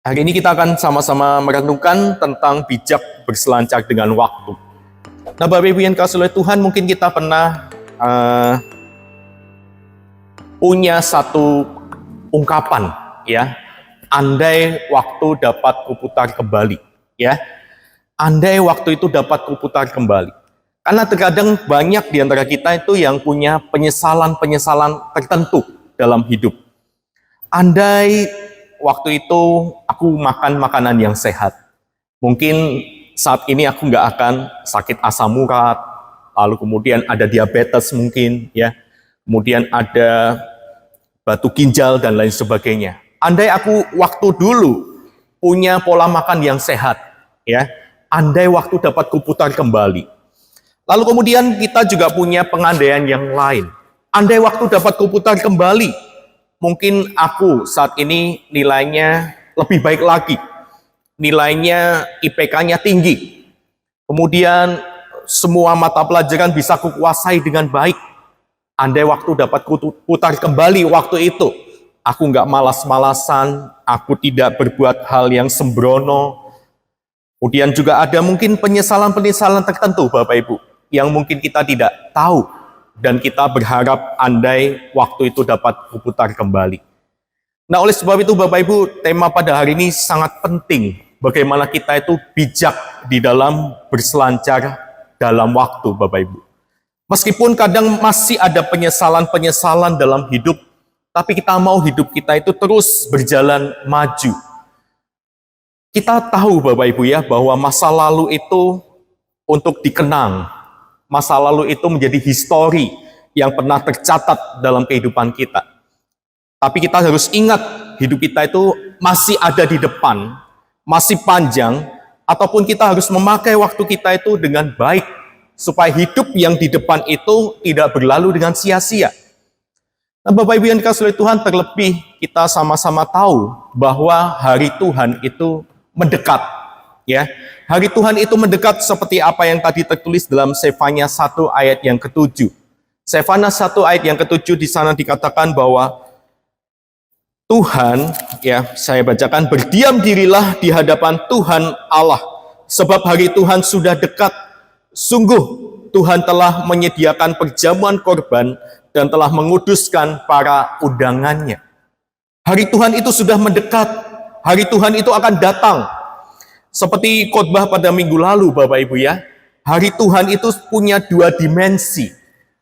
Hari ini kita akan sama-sama merenungkan tentang bijak berselancar dengan waktu. Nah, Bapak Ibu yang kasih oleh Tuhan, mungkin kita pernah punya satu ungkapan, ya. Andai waktu dapat kuputar kembali, ya. Andai waktu itu dapat kuputar kembali. Karena terkadang banyak di antara kita itu yang punya penyesalan-penyesalan tertentu dalam hidup. Andai waktu itu aku makan makanan yang sehat, mungkin saat ini aku nggak akan sakit asam urat, lalu kemudian ada diabetes mungkin, ya, kemudian ada batu ginjal dan lain sebagainya. Andai aku waktu dulu punya pola makan yang sehat, ya, andai waktu dapat kuputar kembali. Lalu kemudian kita juga punya pengandaian yang lain. Andai waktu dapat kuputar kembali, mungkin aku saat ini nilainya lebih baik lagi. Nilainya IPK-nya tinggi. Kemudian semua mata pelajaran bisa kukuasai dengan baik. Andai waktu dapat kuputar kembali waktu itu, aku nggak malas-malasan, aku tidak berbuat hal yang sembrono. Kemudian juga ada mungkin penyesalan-penyesalan tertentu, Bapak Ibu, yang mungkin kita tidak tahu. Dan kita berharap andai waktu itu dapat kuputar kembali. Nah, oleh sebab itu Bapak Ibu, tema pada hari ini sangat penting. Bagaimana kita itu bijak di dalam berselancar dalam waktu, Bapak Ibu. Meskipun kadang masih ada penyesalan-penyesalan dalam hidup, tapi kita mau hidup kita itu terus berjalan maju. Kita tahu Bapak Ibu ya, bahwa masa lalu itu untuk dikenang. Masa lalu itu menjadi histori yang pernah tercatat dalam kehidupan kita. Tapi kita harus ingat, hidup kita itu masih ada di depan, masih panjang, ataupun kita harus memakai waktu kita itu dengan baik, supaya hidup yang di depan itu tidak berlalu dengan sia-sia. Nah, Bapak Ibu yang dikasihi oleh Tuhan, terlebih kita sama-sama tahu bahwa hari Tuhan itu mendekat. Ya, hari Tuhan itu mendekat seperti apa yang tadi tertulis dalam Sefanya 1 ayat yang ke-7. Sefanya 1 ayat yang ke-7 di sana dikatakan bahwa Tuhan, ya, saya bacakan, berdiam dirilah di hadapan Tuhan Allah, sebab hari Tuhan sudah dekat. Sungguh Tuhan telah menyediakan perjamuan korban dan telah menguduskan para undangannya. Hari Tuhan itu sudah mendekat. Hari Tuhan itu akan datang. Seperti khotbah pada minggu lalu, Bapak Ibu ya, hari Tuhan itu punya dua dimensi.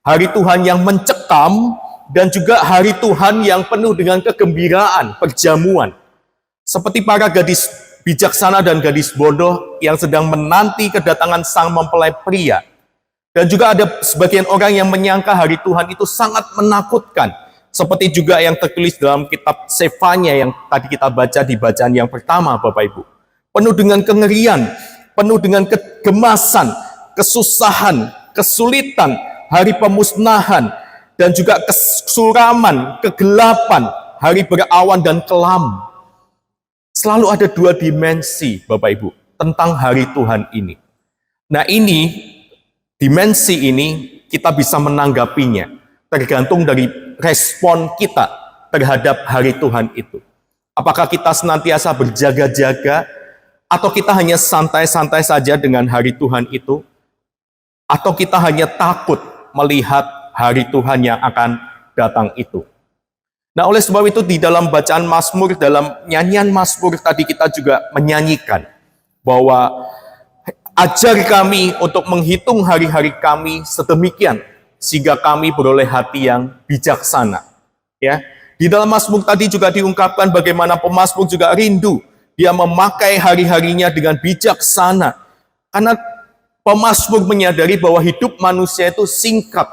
Hari Tuhan yang mencekam dan juga hari Tuhan yang penuh dengan kegembiraan, perjamuan. Seperti para gadis bijaksana dan gadis bodoh yang sedang menanti kedatangan sang mempelai pria. Dan juga ada sebagian orang yang menyangka hari Tuhan itu sangat menakutkan. Seperti juga yang tertulis dalam kitab Sefanya yang tadi kita baca di bacaan yang pertama, Bapak Ibu. Penuh dengan kengerian, penuh dengan kegemasan, kesusahan, kesulitan, hari pemusnahan, dan juga kesuraman, kegelapan, hari berawan dan kelam. Selalu ada dua dimensi, Bapak Ibu, tentang hari Tuhan ini. Nah, dimensi ini kita bisa menanggapinya, tergantung dari respon kita terhadap hari Tuhan itu. Apakah kita senantiasa berjaga-jaga, atau kita hanya santai-santai saja dengan hari Tuhan itu? Atau kita hanya takut melihat hari Tuhan yang akan datang itu? Nah, oleh sebab itu di dalam bacaan Mazmur, dalam nyanyian Mazmur tadi kita juga menyanyikan bahwa ajar kami untuk menghitung hari-hari kami sedemikian sehingga kami beroleh hati yang bijaksana. Ya, di dalam Mazmur tadi juga diungkapkan bagaimana pemazmur juga rindu. Dia memakai hari-harinya dengan bijaksana. Karena pemazmur menyadari bahwa hidup manusia itu singkat.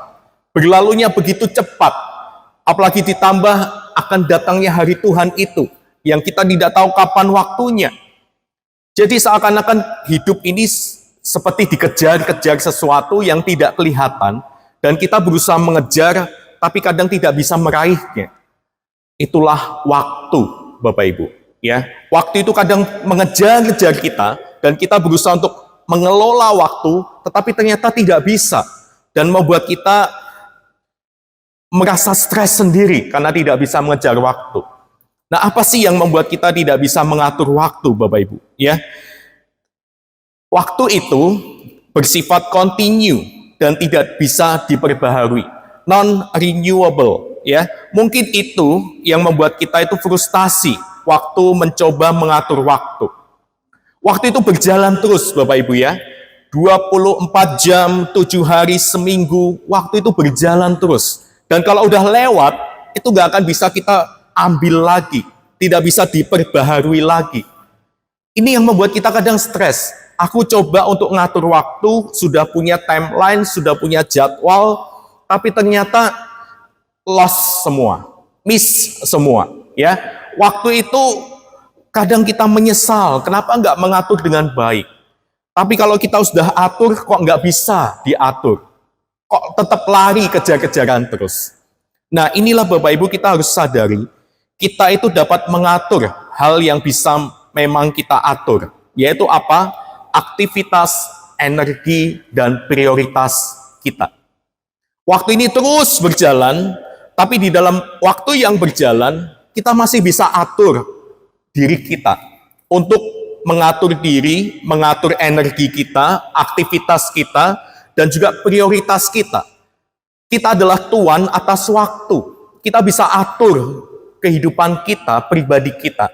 Berlalunya begitu cepat. Apalagi ditambah akan datangnya hari Tuhan itu. Yang kita tidak tahu kapan waktunya. Jadi seakan-akan hidup ini seperti dikejar-kejar sesuatu yang tidak kelihatan. Dan kita berusaha mengejar, tapi kadang tidak bisa meraihnya. Itulah waktu, Bapak Ibu. Ya, waktu itu kadang mengejar-kejar kita dan kita berusaha untuk mengelola waktu, tetapi ternyata tidak bisa dan membuat kita merasa stres sendiri karena tidak bisa mengejar waktu. Nah, apa sih yang membuat kita tidak bisa mengatur waktu, Bapak Ibu? Ya, waktu itu bersifat continue dan tidak bisa diperbaharui, non-renewable. Ya, mungkin itu yang membuat kita itu frustasi waktu mencoba mengatur waktu. Waktu itu berjalan terus, Bapak Ibu ya. 24 jam, 7 hari, seminggu, waktu itu berjalan terus. Dan kalau udah lewat, itu nggak akan bisa kita ambil lagi, tidak bisa diperbaharui lagi. Ini yang membuat kita kadang stres. Aku coba untuk ngatur waktu, sudah punya timeline, sudah punya jadwal, tapi ternyata lost semua, miss semua. Ya, waktu itu kadang kita menyesal, kenapa nggak mengatur dengan baik. Tapi kalau kita sudah atur, kok nggak bisa diatur? Kok tetap lari kejar-kejaran terus? Nah, inilah Bapak Ibu kita harus sadari, kita itu dapat mengatur hal yang bisa memang kita atur. Yaitu apa? Aktivitas, energi, dan prioritas kita. Waktu ini terus berjalan, tapi di dalam waktu yang berjalan, kita masih bisa atur diri kita untuk mengatur diri, mengatur energi kita, aktivitas kita, dan juga prioritas kita. Kita adalah tuan atas waktu. Kita bisa atur kehidupan kita, pribadi kita.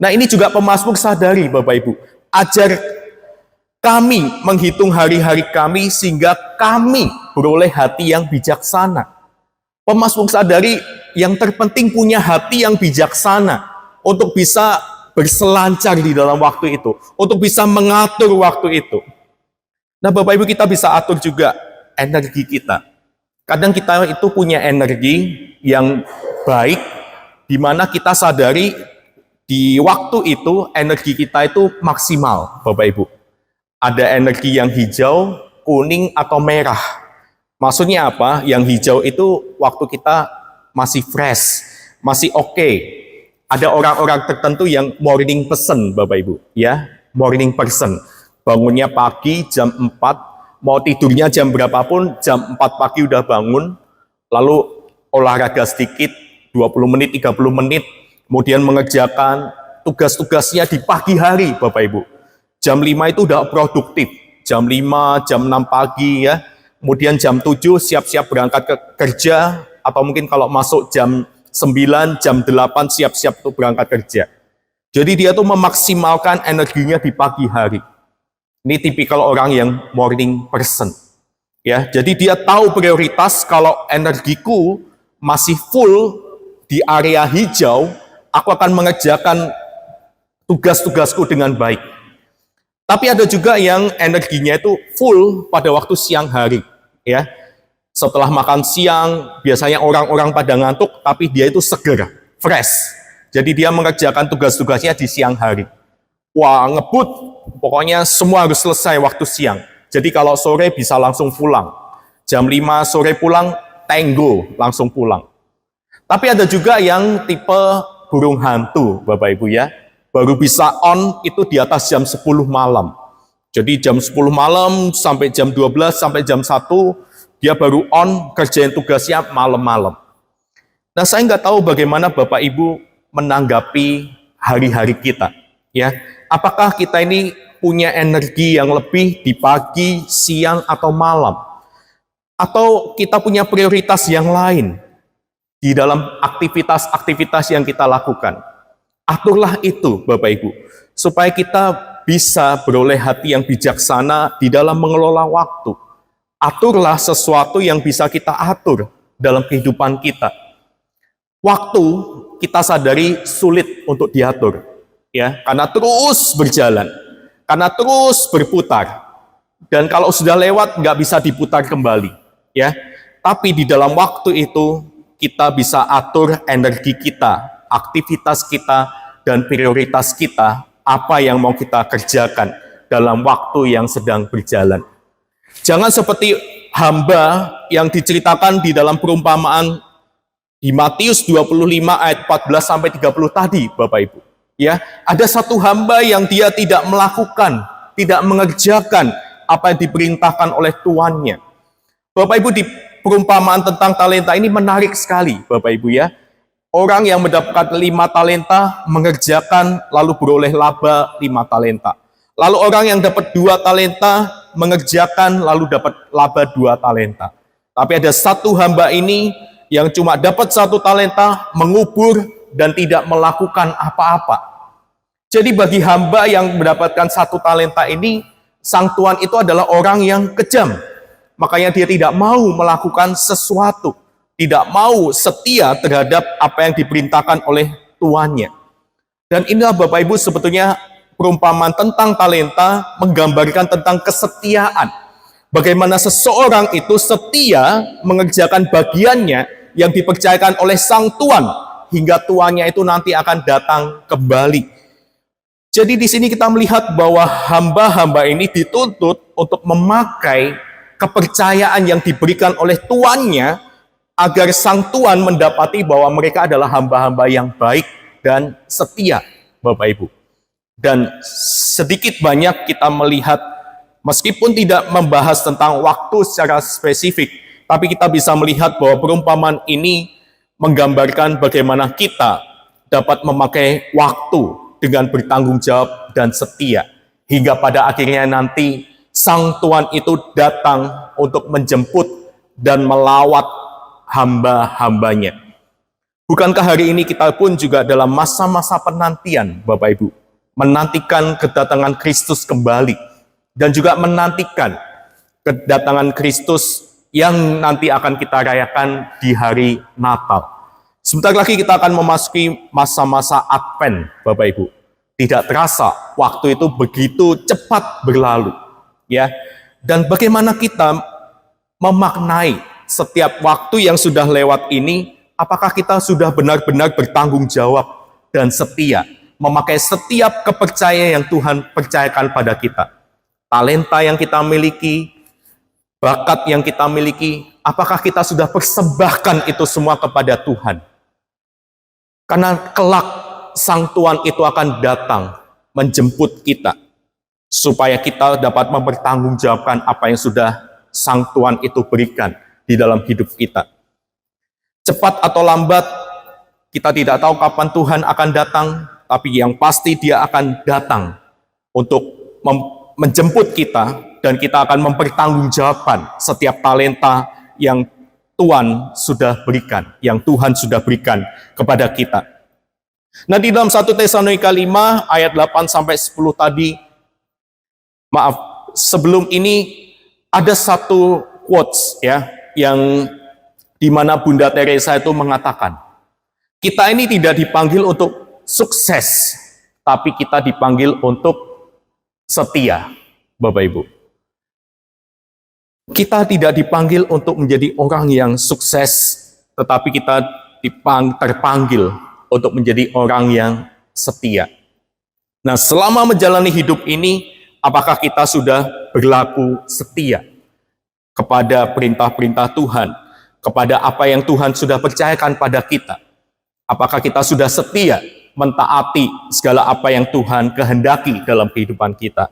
Nah, ini juga pemazmur sadari, Bapak Ibu. Ajar kami menghitung hari-hari kami sehingga kami beroleh hati yang bijaksana. Pemazmur sadari yang terpenting punya hati yang bijaksana untuk bisa berselancar di dalam waktu itu, untuk bisa mengatur waktu itu. Nah, Bapak Ibu, kita bisa atur juga energi kita. Kadang kita itu punya energi yang baik, di mana kita sadari di waktu itu energi kita itu maksimal, Bapak Ibu. Ada energi yang hijau, kuning, atau merah. Maksudnya apa? Yang hijau itu waktu kita masih fresh, masih oke. Ada orang-orang tertentu yang morning person, Bapak Ibu, ya, morning person. Bangunnya pagi jam 4, mau tidurnya jam berapapun, jam 4 pagi udah bangun, lalu olahraga sedikit, 20 menit, 30 menit, kemudian mengerjakan tugas-tugasnya di pagi hari, Bapak Ibu. Jam 5 itu udah produktif, jam 5, jam 6 pagi, ya. Kemudian jam 7 siap-siap berangkat ke kerja, atau mungkin kalau masuk jam 9, jam 8 siap-siap untuk berangkat kerja. Jadi dia tuh memaksimalkan energinya di pagi hari. Ini tipikal orang yang morning person. Ya, jadi dia tahu prioritas. Kalau energiku masih full di area hijau, aku akan mengerjakan tugas-tugasku dengan baik. Tapi ada juga yang energinya itu full pada waktu siang hari, ya. Setelah makan siang, biasanya orang-orang pada ngantuk, tapi dia itu seger, fresh. Jadi dia mengerjakan tugas-tugasnya di siang hari. Wah, ngebut, pokoknya semua harus selesai waktu siang. Jadi kalau sore bisa langsung pulang. Jam 5 sore pulang, tenggo, langsung pulang. Tapi ada juga yang tipe burung hantu, Bapak Ibu ya. Baru bisa on itu di atas jam 10 malam. Jadi jam 10 malam sampai jam 12, sampai jam 1, dia baru on, kerjain tugasnya malam-malam. Nah, saya nggak tahu bagaimana Bapak Ibu menanggapi hari-hari kita. Ya, apakah kita ini punya energi yang lebih di pagi, siang, atau malam? Atau kita punya prioritas yang lain di dalam aktivitas-aktivitas yang kita lakukan? Aturlah itu, Bapak Ibu, supaya kita bisa beroleh hati yang bijaksana di dalam mengelola waktu. Aturlah sesuatu yang bisa kita atur dalam kehidupan kita. Waktu kita sadari sulit untuk diatur, ya, karena terus berjalan, karena terus berputar, dan kalau sudah lewat nggak bisa diputar kembali, ya. Tapi di dalam waktu itu kita bisa atur energi kita, aktivitas kita, dan prioritas kita, apa yang mau kita kerjakan dalam waktu yang sedang berjalan. Jangan seperti hamba yang diceritakan di dalam perumpamaan di Matius 25 ayat 14 sampai 30 tadi, Bapak Ibu. Ya, ada satu hamba yang dia tidak melakukan, tidak mengerjakan apa yang diperintahkan oleh tuannya. Bapak Ibu, di perumpamaan tentang talenta ini menarik sekali, Bapak Ibu ya. Orang yang mendapatkan 5 talenta mengerjakan lalu beroleh laba 5 talenta. Lalu orang yang dapat 2 talenta mengerjakan lalu dapat laba 2 talenta. Tapi ada satu hamba ini yang cuma dapat 1 talenta, mengubur dan tidak melakukan apa-apa. Jadi bagi hamba yang mendapatkan 1 talenta ini, sang tuan itu adalah orang yang kejam. Makanya dia tidak mau melakukan sesuatu, tidak mau setia terhadap apa yang diperintahkan oleh tuannya. Dan inilah Bapak Ibu sebetulnya perumpamaan tentang talenta menggambarkan tentang kesetiaan. Bagaimana seseorang itu setia mengerjakan bagiannya yang dipercayakan oleh sang tuan, hingga tuannya itu nanti akan datang kembali. Jadi di sini kita melihat bahwa hamba-hamba ini dituntut untuk memakai kepercayaan yang diberikan oleh tuannya agar sang tuan mendapati bahwa mereka adalah hamba-hamba yang baik dan setia, Bapak Ibu. Dan sedikit banyak kita melihat, meskipun tidak membahas tentang waktu secara spesifik, tapi kita bisa melihat bahwa perumpamaan ini menggambarkan bagaimana kita dapat memakai waktu dengan bertanggung jawab dan setia, hingga pada akhirnya nanti sang tuan itu datang untuk menjemput dan melawat hamba-hambanya. Bukankah hari ini kita pun juga dalam masa-masa penantian, Bapak Ibu, menantikan kedatangan Kristus kembali, dan juga menantikan kedatangan Kristus yang nanti akan kita rayakan di hari Natal. Sebentar lagi kita akan memasuki masa-masa Advent, Bapak Ibu. Tidak terasa, waktu itu begitu cepat berlalu, ya. Dan bagaimana kita memaknai setiap waktu yang sudah lewat ini? Apakah kita sudah benar-benar bertanggung jawab dan setia, memakai setiap kepercayaan yang Tuhan percayakan pada kita? Talenta yang kita miliki, bakat yang kita miliki, apakah kita sudah persembahkan itu semua kepada Tuhan? Karena kelak sang tuan itu akan datang menjemput kita, supaya kita dapat mempertanggungjawabkan apa yang sudah sang tuan itu berikan di dalam hidup kita. Cepat atau lambat, kita tidak tahu kapan Tuhan akan datang, tapi yang pasti dia akan datang untuk menjemput kita, dan kita akan mempertanggungjawabkan setiap talenta yang Tuhan sudah berikan, yang Tuhan sudah berikan kepada kita. Nah, di dalam 1 Tesalonika 5 ayat 8 sampai 10 tadi, sebelum ini ada satu quotes ya, yang dimana Bunda Teresa itu mengatakan, kita ini tidak dipanggil untuk sukses, tapi kita dipanggil untuk setia, Bapak Ibu. Kita tidak dipanggil untuk menjadi orang yang sukses, tetapi kita terpanggil untuk menjadi orang yang setia. Nah, selama menjalani hidup ini, apakah kita sudah berlaku setia kepada perintah-perintah Tuhan, kepada apa yang Tuhan sudah percayakan pada kita? Apakah kita sudah setia mentaati segala apa yang Tuhan kehendaki dalam kehidupan kita?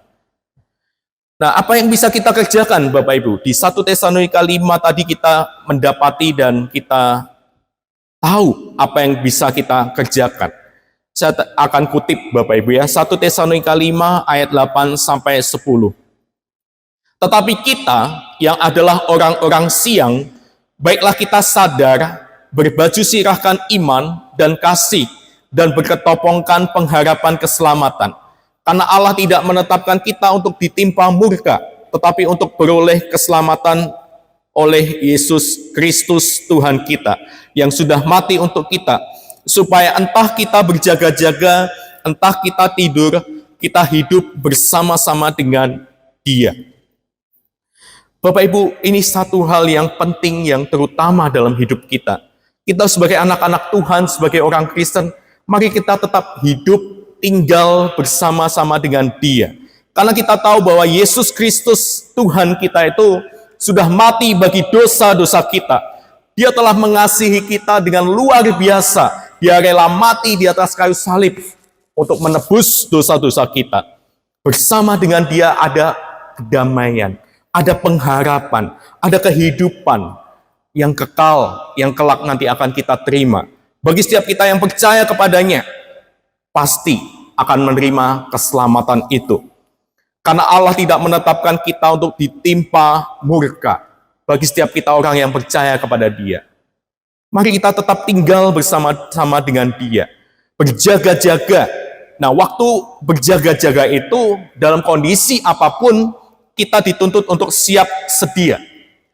Nah, apa yang bisa kita kerjakan, Bapak Ibu? Di 1 Tesalonika 5 tadi kita mendapati dan kita tahu apa yang bisa kita kerjakan. Saya akan kutip, Bapak Ibu ya, 1 Tesalonika 5 ayat 8 sampai 10. Tetapi kita yang adalah orang-orang siang, baiklah kita sadar, berbaju sirahkan iman dan kasih, dan berketopongkan pengharapan keselamatan. Karena Allah tidak menetapkan kita untuk ditimpa murka, tetapi untuk beroleh keselamatan oleh Yesus Kristus Tuhan kita, yang sudah mati untuk kita, supaya entah kita berjaga-jaga, entah kita tidur, kita hidup bersama-sama dengan Dia. Bapak Ibu, ini satu hal yang penting, yang terutama dalam hidup kita. Kita sebagai anak-anak Tuhan, sebagai orang Kristen, mari kita tetap hidup, tinggal bersama-sama dengan Dia. Karena kita tahu bahwa Yesus Kristus Tuhan kita itu sudah mati bagi dosa-dosa kita. Dia telah mengasihi kita dengan luar biasa. Dia rela mati di atas kayu salib untuk menebus dosa-dosa kita. Bersama dengan Dia ada kedamaian, ada pengharapan, ada kehidupan yang kekal, yang kelak nanti akan kita terima Bagi setiap kita yang percaya kepadanya, pasti akan menerima keselamatan itu. Karena Allah tidak menetapkan kita untuk ditimpa murka. Bagi setiap kita orang yang percaya kepada Dia, mari kita tetap tinggal bersama-sama dengan Dia, berjaga-jaga. Nah, waktu berjaga-jaga itu dalam kondisi apapun kita dituntut untuk siap sedia.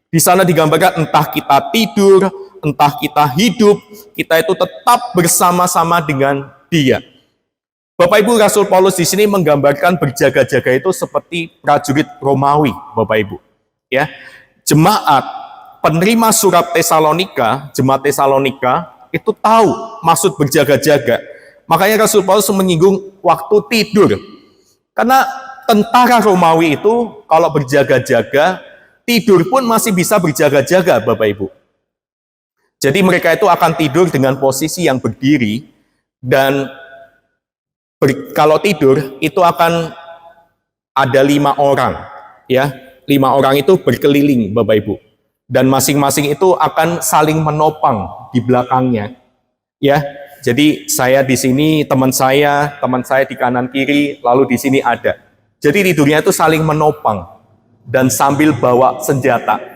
Di sana digambarkan entah kita tidur, entah kita hidup, kita itu tetap bersama-sama dengan Dia. Bapak Ibu, Rasul Paulus di sini menggambarkan berjaga-jaga itu seperti prajurit Romawi, Bapak Ibu. Ya, jemaat penerima surat Tesalonika, jemaat Tesalonika itu tahu maksud berjaga-jaga. Makanya Rasul Paulus menyinggung waktu tidur. Karena tentara Romawi itu kalau berjaga-jaga, tidur pun masih bisa berjaga-jaga, Bapak Ibu. Jadi mereka itu akan tidur dengan posisi yang berdiri, dan kalau tidur itu akan ada 5 orang, ya, 5 orang itu berkeliling, Bapak Ibu, dan masing-masing itu akan saling menopang di belakangnya, ya. Jadi saya di sini, teman saya di kanan kiri, lalu di sini ada. Jadi tidurnya itu saling menopang dan sambil bawa senjata.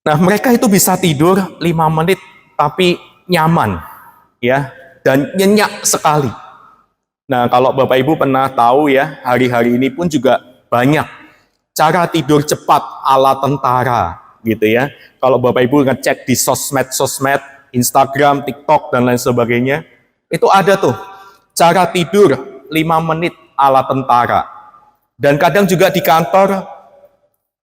Nah, mereka itu bisa tidur 5 menit tapi nyaman, ya, dan nyenyak sekali. Nah, kalau Bapak Ibu pernah tahu ya, hari-hari ini pun juga banyak cara tidur cepat ala tentara, gitu ya. Kalau Bapak Ibu ngecek di sosmed, Instagram, TikTok, dan lain sebagainya, itu ada tuh cara tidur 5 menit ala tentara. Dan kadang juga di kantor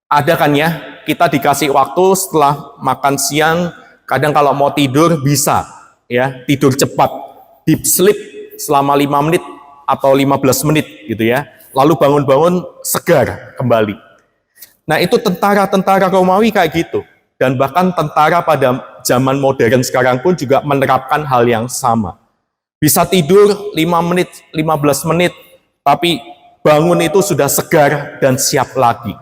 ada kan ya, kita dikasih waktu setelah makan siang, kadang kalau mau tidur bisa ya, tidur cepat, deep sleep selama 5 menit atau 15 menit gitu ya. Lalu bangun-bangun segar kembali. Nah, itu tentara-tentara Romawi kayak gitu. Dan bahkan tentara pada zaman modern sekarang pun juga menerapkan hal yang sama. Bisa tidur 5 menit, 15 menit, tapi bangun itu sudah segar dan siap lagi.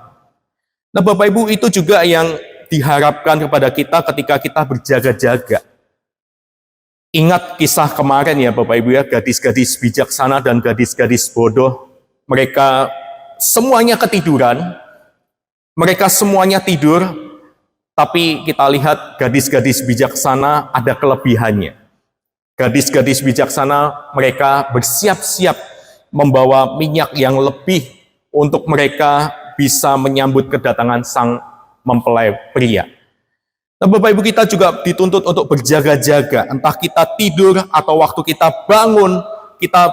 Nah, Bapak Ibu, itu juga yang diharapkan kepada kita ketika kita berjaga-jaga. Ingat kisah kemarin ya Bapak Ibu ya, gadis-gadis bijaksana dan gadis-gadis bodoh. Mereka semuanya ketiduran, mereka semuanya tidur, tapi kita lihat gadis-gadis bijaksana ada kelebihannya. Gadis-gadis bijaksana mereka bersiap-siap membawa minyak yang lebih untuk mereka bisa menyambut kedatangan sang mempelai pria. Nah, Bapak Ibu, kita juga dituntut untuk berjaga-jaga. Entah kita tidur atau waktu kita bangun, kita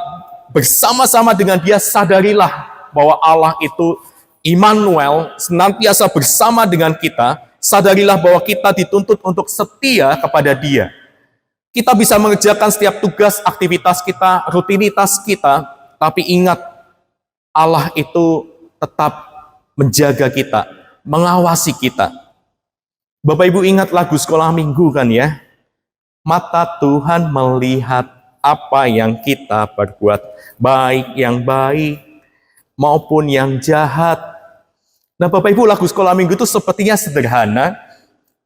bersama-sama dengan Dia, sadarilah bahwa Allah itu Immanuel, senantiasa bersama dengan kita. Sadarilah bahwa kita dituntut untuk setia kepada Dia. Kita bisa mengerjakan setiap tugas, aktivitas kita, rutinitas kita, tapi ingat, Allah itu tetap menjaga kita, mengawasi kita. Bapak Ibu ingat lagu sekolah minggu kan ya? Mata Tuhan melihat apa yang kita perbuat, baik yang baik maupun yang jahat. Nah, Bapak Ibu, lagu sekolah minggu itu sepertinya sederhana,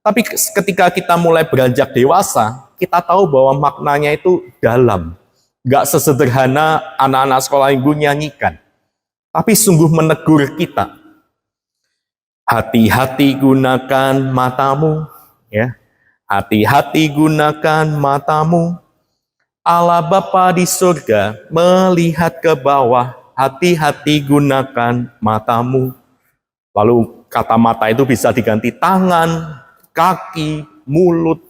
tapi ketika kita mulai beranjak dewasa, kita tahu bahwa maknanya itu dalam. Gak sesederhana anak-anak sekolah minggu nyanyikan, tapi sungguh menegur kita. Hati-hati gunakan matamu, ya. Hati-hati gunakan matamu. Allah Bapa di surga melihat ke bawah. Hati-hati gunakan matamu. Lalu kata mata itu bisa diganti tangan, kaki, mulut.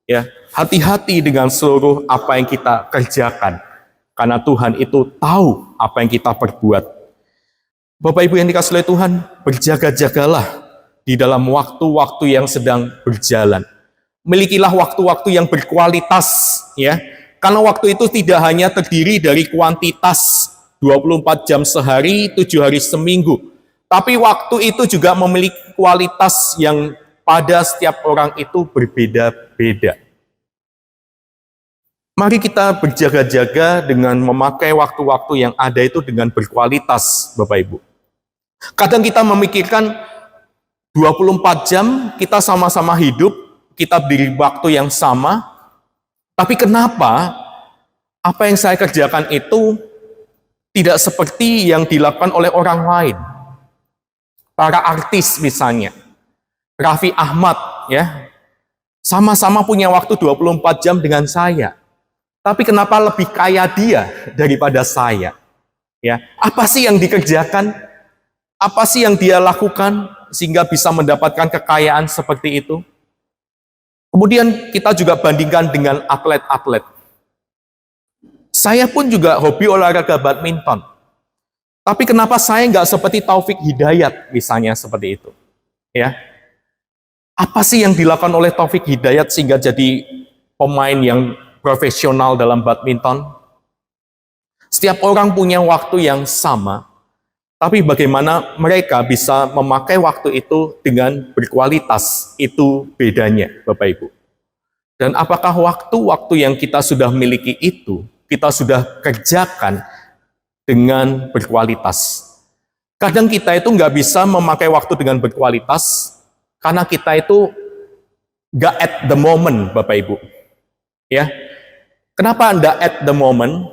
Ya, hati-hati dengan seluruh apa yang kita kerjakan. Karena Tuhan itu tahu apa yang kita perbuat. Bapak Ibu yang dikasihi oleh Tuhan, berjaga-jagalah di dalam waktu-waktu yang sedang berjalan. Milikilah waktu-waktu yang berkualitas, ya. Karena waktu itu tidak hanya terdiri dari kuantitas 24 jam sehari, 7 hari seminggu. Tapi waktu itu juga memiliki kualitas yang pada setiap orang itu berbeda-beda. Mari kita berjaga-jaga dengan memakai waktu-waktu yang ada itu dengan berkualitas, Bapak Ibu. Kadang kita memikirkan 24 jam kita sama-sama hidup, kita beri waktu yang sama, Tapi kenapa apa yang saya kerjakan itu tidak seperti yang dilakukan oleh orang lain? Para artis misalnya, Raffi Ahmad ya, sama-sama punya waktu 24 jam dengan saya. Tapi kenapa lebih kaya dia daripada saya? Ya, apa sih yang dikerjakan? Apa sih yang dia lakukan sehingga bisa mendapatkan kekayaan seperti itu? Kemudian kita juga bandingkan dengan atlet-atlet. Saya pun juga hobi olahraga badminton. Tapi kenapa saya nggak seperti Taufik Hidayat misalnya seperti itu? Ya, apa sih yang dilakukan oleh Taufik Hidayat sehingga jadi pemain yang profesional dalam badminton? Setiap orang punya waktu yang sama, tapi bagaimana mereka bisa memakai waktu itu dengan berkualitas, itu bedanya Bapak Ibu. Dan apakah waktu-waktu yang kita sudah miliki itu, kita sudah kerjakan dengan berkualitas? Kadang kita itu nggak bisa memakai waktu dengan berkualitas, karena kita itu nggak at the moment, Bapak Ibu. Ya, kenapa nggak at the moment?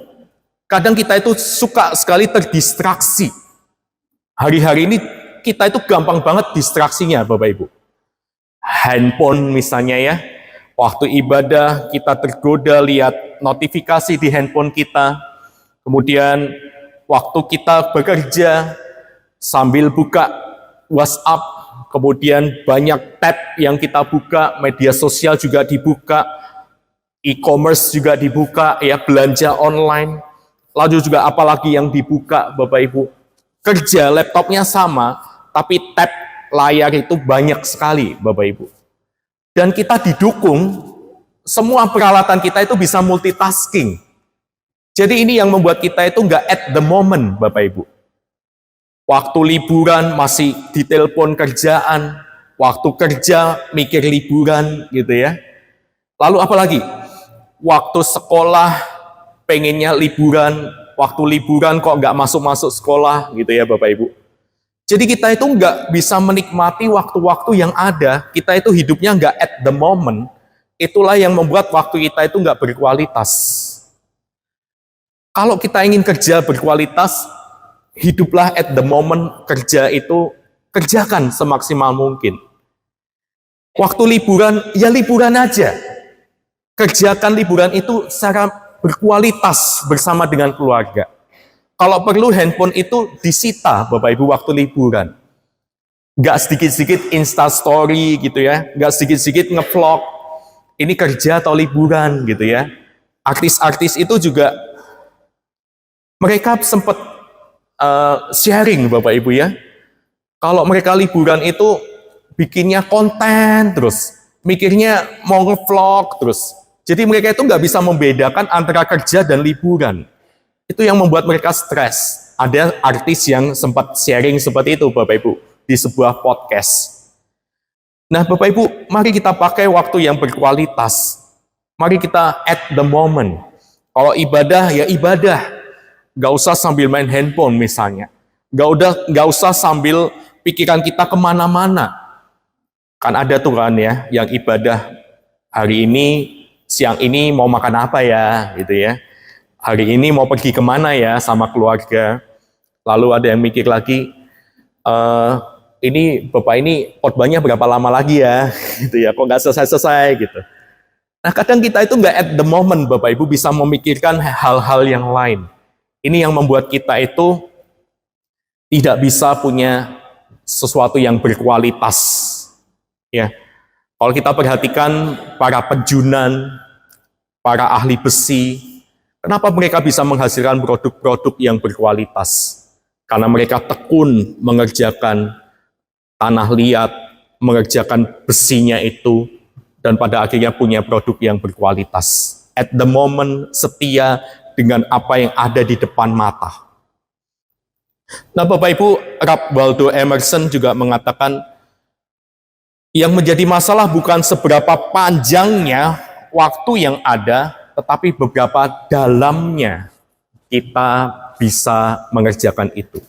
Kadang kita itu suka sekali terdistraksi. Hari-hari ini kita itu gampang banget distraksinya, Bapak Ibu. Handphone misalnya ya, waktu ibadah kita tergoda lihat notifikasi di handphone kita. Kemudian waktu kita bekerja sambil buka WhatsApp, kemudian banyak tab yang kita buka, media sosial juga dibuka, e-commerce juga dibuka, ya belanja online. Lalu juga apalagi yang dibuka Bapak Ibu. Kerja laptopnya sama, tapi tab layar itu banyak sekali Bapak Ibu. Dan kita didukung, semua peralatan kita itu bisa multitasking. Jadi ini yang membuat kita itu nggak at the moment Bapak Ibu. Waktu liburan masih ditelepon kerjaan, waktu kerja mikir liburan gitu ya. Lalu apalagi? Waktu sekolah pengennya liburan, waktu liburan kok nggak masuk-masuk sekolah gitu ya Bapak Ibu. Jadi kita itu nggak bisa menikmati waktu-waktu yang ada, kita itu hidupnya nggak at the moment, itulah yang membuat waktu kita itu nggak berkualitas. Kalau kita ingin kerja berkualitas, hiduplah at the moment, kerja itu kerjakan semaksimal mungkin. Waktu liburan, ya liburan aja. Kerjakan liburan itu secara berkualitas bersama dengan keluarga. Kalau perlu handphone itu disita Bapak Ibu waktu liburan. Nggak sedikit-sedikit instastory gitu ya, nggak sedikit-sedikit ngevlog. Ini kerja atau liburan gitu ya. Artis-artis itu juga mereka sempat sharing Bapak Ibu ya. Kalau mereka liburan itu bikinnya konten terus, mikirnya mau ngevlog terus. Jadi mereka itu nggak bisa membedakan antara kerja dan liburan. Itu yang membuat mereka stres. Ada artis yang sempat sharing seperti itu Bapak Ibu di sebuah podcast. Nah Bapak Ibu, mari kita pakai waktu yang berkualitas. Mari kita at the moment. Kalau ibadah ya ibadah. Nggak usah sambil main handphone misalnya. Nggak usah sambil pikiran kita kemana-mana. Kan ada tuh kan ya, yang ibadah hari ini, siang ini mau makan apa ya, gitu ya. Hari ini mau pergi kemana ya sama keluarga. Lalu ada yang mikir lagi, ini Bapak ini khotbahnya berapa lama lagi ya, gitu ya. Kok nggak selesai-selesai gitu. Nah kadang kita itu nggak at the moment Bapak Ibu bisa memikirkan hal-hal yang lain. Ini yang membuat kita itu tidak bisa punya sesuatu yang berkualitas. Ya, kalau kita perhatikan para pejunan, para ahli besi, kenapa mereka bisa menghasilkan produk-produk yang berkualitas? Karena mereka tekun mengerjakan tanah liat, mengerjakan besinya itu, dan pada akhirnya punya produk yang berkualitas. At the moment, setia dengan apa yang ada di depan mata. Nah Bapak Ibu, Ralph Waldo Emerson juga mengatakan, yang menjadi masalah bukan seberapa panjangnya waktu yang ada, tetapi beberapa dalamnya kita bisa mengerjakan itu.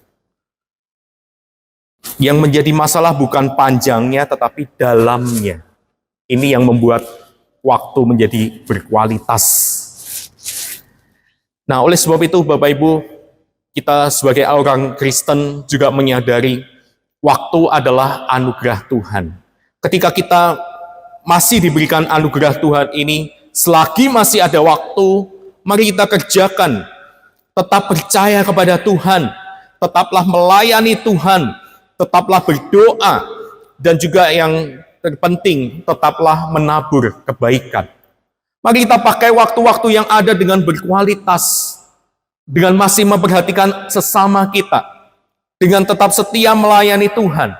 Yang menjadi masalah bukan panjangnya, tetapi dalamnya. Ini yang membuat waktu menjadi berkualitas. Nah, oleh sebab itu Bapak Ibu, kita sebagai orang Kristen juga menyadari waktu adalah anugerah Tuhan. Ketika kita masih diberikan anugerah Tuhan ini, selagi masih ada waktu, mari kita kerjakan. Tetap percaya kepada Tuhan, tetaplah melayani Tuhan, tetaplah berdoa, dan juga yang terpenting, tetaplah menabur kebaikan. Mari kita pakai waktu-waktu yang ada dengan berkualitas, dengan masih memperhatikan sesama kita, dengan tetap setia melayani Tuhan,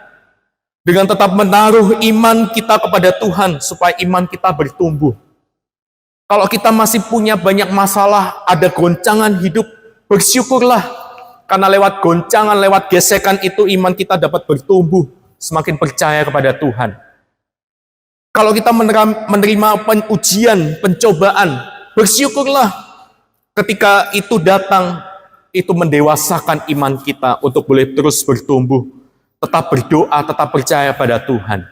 dengan tetap menaruh iman kita kepada Tuhan, supaya iman kita bertumbuh. Kalau kita masih punya banyak masalah, ada goncangan hidup, bersyukurlah, karena lewat goncangan, lewat gesekan itu iman kita dapat bertumbuh, semakin percaya kepada Tuhan. Kalau kita menerima ujian, pencobaan, bersyukurlah ketika itu datang, itu mendewasakan iman kita untuk boleh terus bertumbuh, tetap berdoa, tetap percaya pada Tuhan.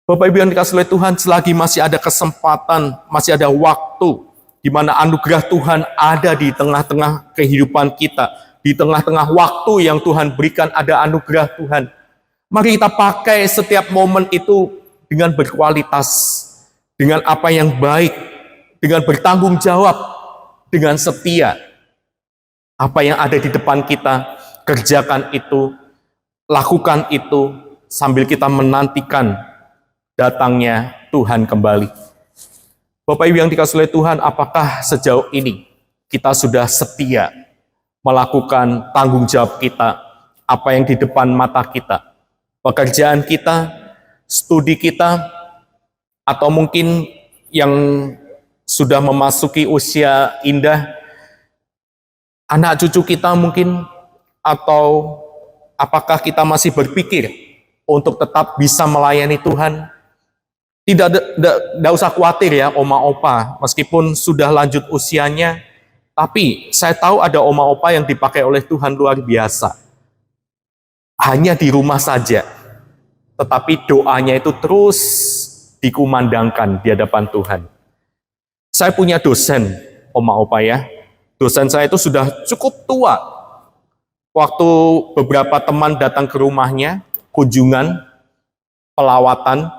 Bapak Ibu yang dikasihi oleh Tuhan, selagi masih ada kesempatan, masih ada waktu, di mana anugerah Tuhan ada di tengah-tengah kehidupan kita, di tengah-tengah waktu yang Tuhan berikan ada anugerah Tuhan. Mari kita pakai setiap momen itu dengan berkualitas, dengan apa yang baik, dengan bertanggung jawab, dengan setia. Apa yang ada di depan kita, kerjakan itu, lakukan itu, sambil kita menantikan datangnya Tuhan kembali. Bapak Ibu yang dikasihi oleh Tuhan, apakah sejauh ini kita sudah setia melakukan tanggung jawab kita, apa yang di depan mata kita, pekerjaan kita, studi kita, atau mungkin yang sudah memasuki usia indah, anak cucu kita mungkin, atau apakah kita masih berpikir untuk tetap bisa melayani Tuhan? Tidak usah khawatir ya oma opa, meskipun sudah lanjut usianya, tapi saya tahu ada oma opa yang dipakai oleh Tuhan luar biasa. Hanya di rumah saja, tetapi doanya itu terus dikumandangkan di hadapan Tuhan. Saya punya dosen, oma opa ya. Dosen saya itu sudah cukup tua. Waktu beberapa teman datang ke rumahnya, kunjungan, pelawatan,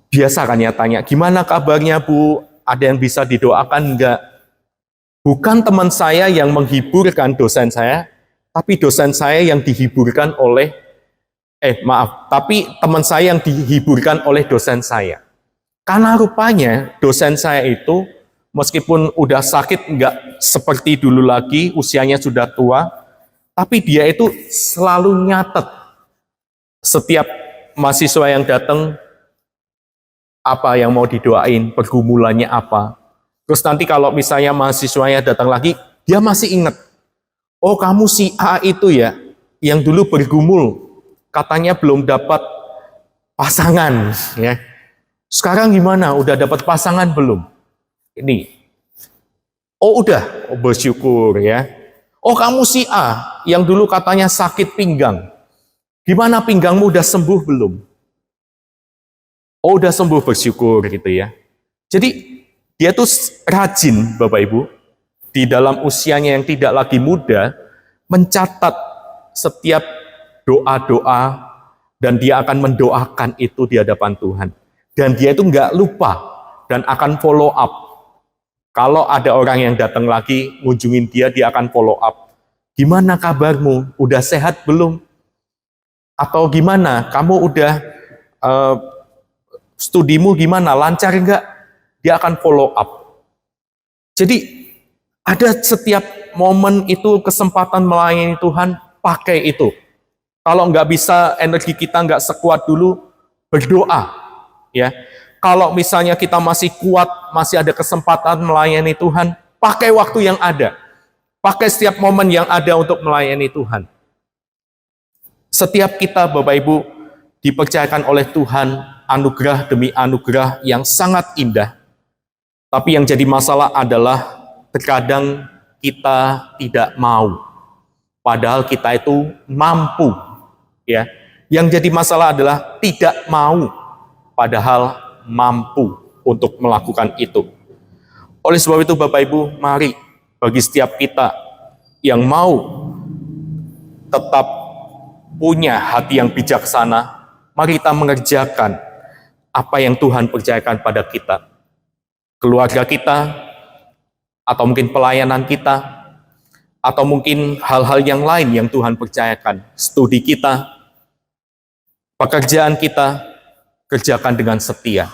biasa kan ya tanya, gimana kabarnya Bu? Ada yang bisa didoakan enggak? Bukan teman saya yang menghiburkan dosen saya, tapi dosen saya yang dihiburkan oleh, tapi teman saya yang dihiburkan oleh dosen saya. Karena rupanya dosen saya itu, meskipun udah sakit, enggak seperti dulu lagi, usianya sudah tua, tapi dia itu selalu nyatet setiap mahasiswa yang datang, apa yang mau didoain, pergumulannya apa. Terus nanti kalau misalnya mahasiswanya datang lagi, dia masih ingat, oh kamu si A itu ya, yang dulu bergumul, katanya belum dapat pasangan, ya. Sekarang gimana? Udah dapat pasangan belum? Ini. Oh udah, oh, bersyukur ya. Oh kamu si A, yang dulu katanya sakit pinggang. Gimana pinggangmu udah sembuh belum? Oh udah sembuh, bersyukur gitu ya. Jadi dia tuh rajin Bapak Ibu, di dalam usianya yang tidak lagi muda, mencatat setiap doa-doa, dan dia akan mendoakan itu di hadapan Tuhan. Dan dia itu nggak lupa, dan akan follow up. Kalau ada orang yang datang lagi, ngunjungin dia, dia akan follow up. Gimana kabarmu? Udah sehat belum? Atau gimana? Kamu udah studimu gimana? Lancar enggak? Dia akan follow up. Jadi ada setiap momen itu kesempatan melayani Tuhan, pakai itu. Kalau nggak bisa, energi kita nggak sekuat dulu, berdoa. Ya, kalau misalnya kita masih kuat, masih ada kesempatan melayani Tuhan, pakai waktu yang ada. Pakai setiap momen yang ada untuk melayani Tuhan. Setiap kita Bapak Ibu dipercayakan oleh Tuhan anugerah demi anugerah yang sangat indah. Tapi yang jadi masalah adalah terkadang kita tidak mau. Padahal kita itu mampu. Ya. Yang jadi masalah adalah tidak mau. padahal mampu untuk melakukan itu. Oleh sebab itu Bapak Ibu, mari bagi setiap kita yang mau tetap punya hati yang bijaksana, mari kita mengerjakan apa yang Tuhan percayakan pada kita. Keluarga kita, atau mungkin pelayanan kita, atau mungkin hal-hal yang lain yang Tuhan percayakan. Studi kita, pekerjaan kita, kerjakan dengan setia.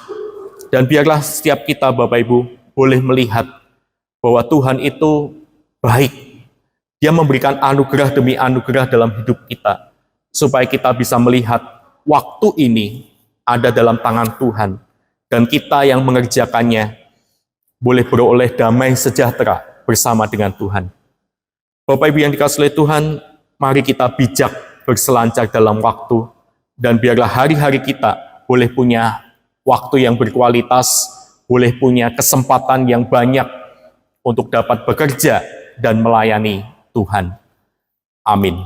Dan biarlah setiap kita Bapak Ibu boleh melihat bahwa Tuhan itu baik. Dia memberikan anugerah demi anugerah dalam hidup kita, supaya kita bisa melihat waktu ini ada dalam tangan Tuhan, dan kita yang mengerjakannya boleh beroleh damai sejahtera bersama dengan Tuhan. Bapak Ibu yang dikasihi oleh Tuhan, mari kita bijak berselancar dalam waktu, dan biarlah hari-hari kita boleh punya waktu yang berkualitas, boleh punya kesempatan yang banyak untuk dapat bekerja dan melayani Tuhan. Amin.